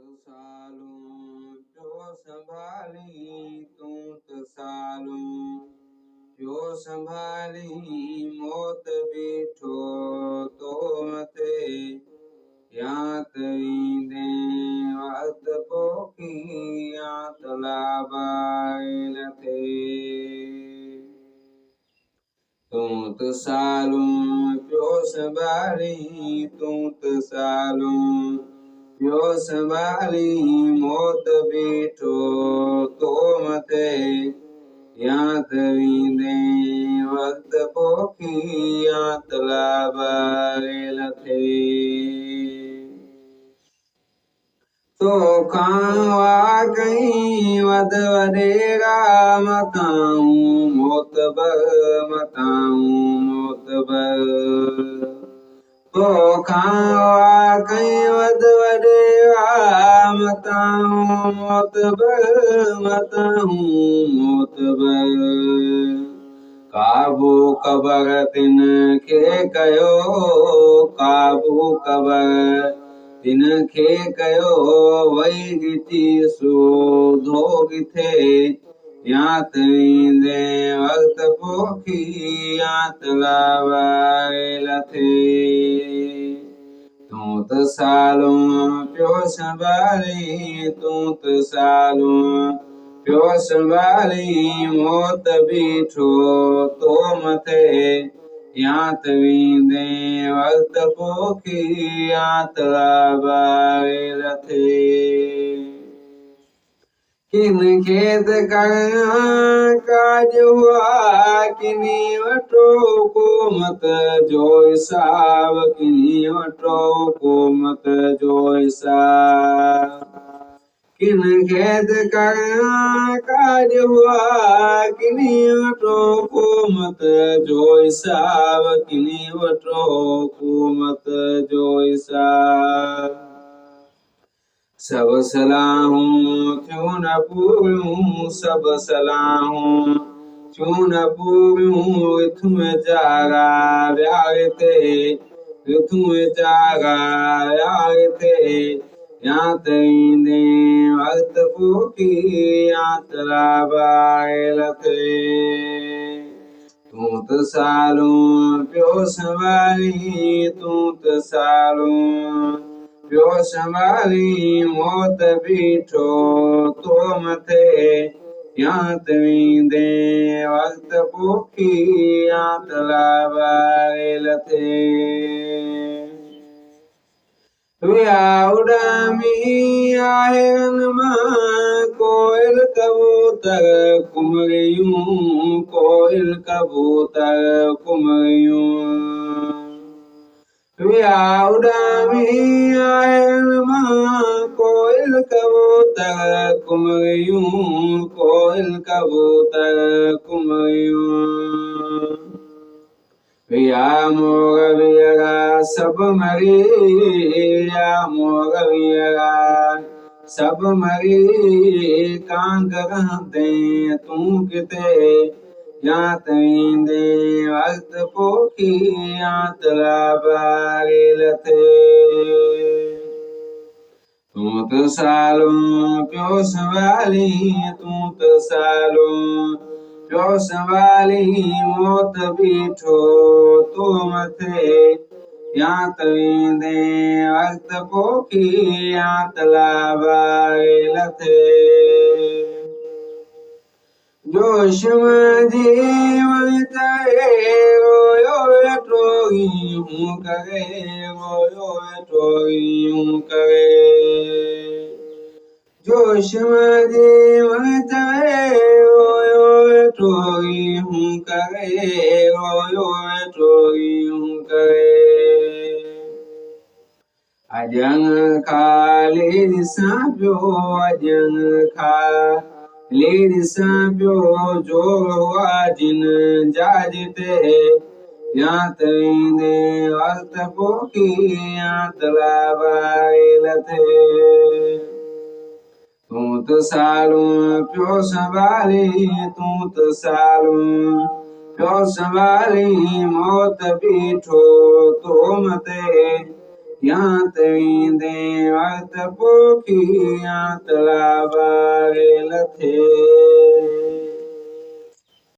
सालूं पियो संभाली तूं सालूं पियो संभाली मौत बीठो तो मथे या ईंदे वक़्त पोखी या लाबाइल थे तूं सालूं पियो संभाली तूं सालूं पियो संभाली मौत बीठो तो मथे या ईंदे वक़्त पोखी या लाबाइल थे तो खां कहीं वध वडेरा मताऊं मोतबर तो खां कहीं वध वडेरा मताऊं मोतबर काबू कबर तिन खे कयो काबू कबर तिन खे कयो वही गिती सो धोगी थे या ईंदे वक़्त पोखी या लाबाइल थे तूं सालूं पियो संभाली तूं सालूं पियो संभाली मौत बीठो तो मथे या ईंदे वक़्त पोखी या लाबाइल थे किन खेत काज हुआ किनी वटो हुकूमत जो हिसाब किनी वटो हुकूमत जो हिसाब किन खेत काज हुआ किनी वटो हुकूमत जो हिसाब किनी वटो हुकूमत जो हिसाब सब सलाहूं थियूं न पूरियूं सब सलाहूं थियूं न पूरियूं इथुं जागा व्याग ते इथुं जागा व्याग ते या ईंदे वक़्त पोखी या लाबाइल थे तूं सालूं पियो संभाली तूं सालूं पियो संभाली मौत बीठो तो मथे या ईंदे वक़्त पोखी या लाबाइल थे विया उडामी आहेन मां कोयल कबूतर कुमरियूं कोयल कबूतर कुमरियूं विया उडामी आहेन मां कोयल कबूतर कुमरियूं कोयल कबूतर कुमरियूं विया मोर वियरा सब मरी या मोर वियरा सब मरी कांगर दे तूं किते या ईंदे वक़्त पोखी या लाबाइल थे तूं सालूं पियो संभाली तूं सालूं पियो संभाली मौत बीठो तो मथे या ईंदे वक़्त पोखी या लाबाइल थे जोश में जीवन चाहे रोयो टोगियूं करे रोयो टोगियूं करे जोश में जीवन चाहे रोयो टोगियूं करे रोयो टोगियूं करे अजंग खाली दिसां पियो अजंग खा लीरिसां पियो जोर हुआ जिन जाज ते या ईंदे वक़्त पोखी या लाबाइल थे तूं सालूं पियो संभाली तूं सालूं पियो संभाली मौत बीठो तो मथे या त ईंदे वक़्त पोखी या त लावारे लथे